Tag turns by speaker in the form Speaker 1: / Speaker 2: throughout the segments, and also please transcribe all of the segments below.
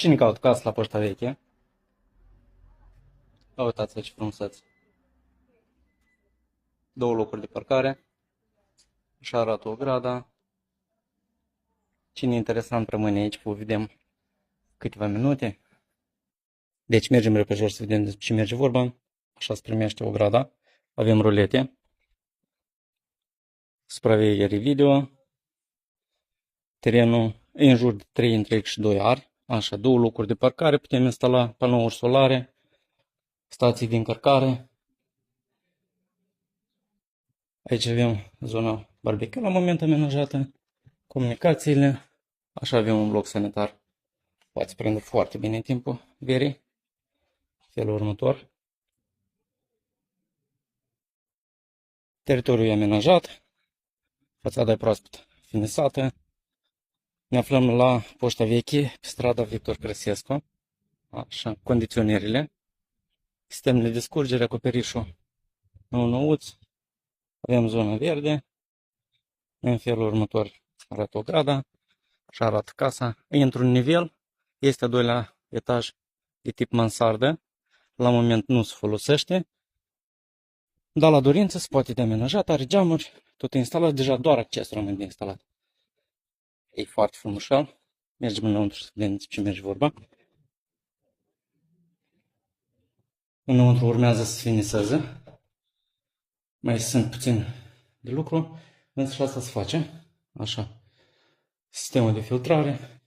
Speaker 1: Cine caută casă la Poșta Veche? Ia uitați-vă ce frumusețe. Două locuri de parcare. Așa arată ograda. Cine e interesant rămâne aici, vă vedem câteva minute. Deci mergem repejor să vedem despre ce merge vorba. Așa se primește ograda. Avem rulete. Supraveghere video. Terenul e în jur de 3 întreg și 2 ari. Așa, două locuri de parcare. Putem instala panouri solare. Stații de încărcare. Aici avem zona barbecue la moment amenajată. Comunicațiile. Așa avem un bloc sanitar. Poate prinde foarte bine în timpul verii. Felul următor. Teritoriul e amenajat. Fațada e proaspăt finisată. Ne aflăm la Poșta Veche, pe strada Victor Crăsescu. Așa, condiționările. Sistemele de scurgere, acoperișul nou-nouț. Avem zona verde. În felul următor arată ograda. Și arată casa. E într-un nivel. Este a doilea etaj de tip mansardă. La moment nu se folosește. Dar la dorință se poate de amenajat. Are geamuri. Tot instalat. Deja doar accesul rămâne de instalat. E foarte frumușel. Mergem înăuntru să vedem ce merge vorba. Înăuntru urmează să finiseze. Mai sunt puțin de lucru. Însă și asta se face. Așa. Sistemul de filtrare.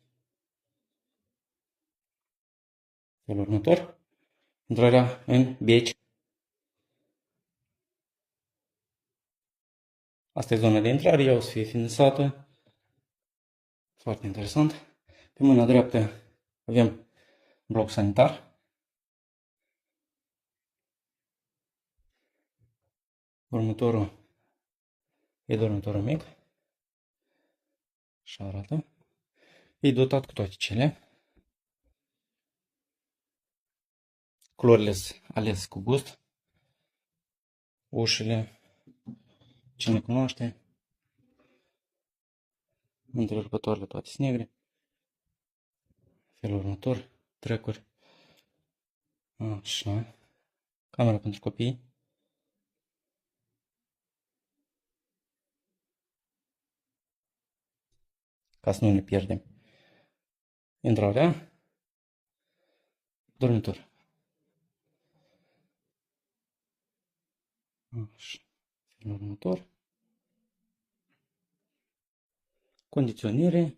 Speaker 1: Felul următor. Intrarea în beci. Asta e zona de intrare. Ea o să fie finisată. Foarte interesant. Pe mâna dreaptă avem bloc sanitar. Următorul e dormitorul mic. Așa arată. E dotat cu toate cele. Culorile sunt alese cu gust. Ușile. Cine cunoaște. Întrerupătoarele toate sunt negre. Felul următor. Trecuri. Așa. Camera pentru copii. Ca să nu ne pierdem. Intrarea. Dormitor. Așa. Felul următor. Condiționare.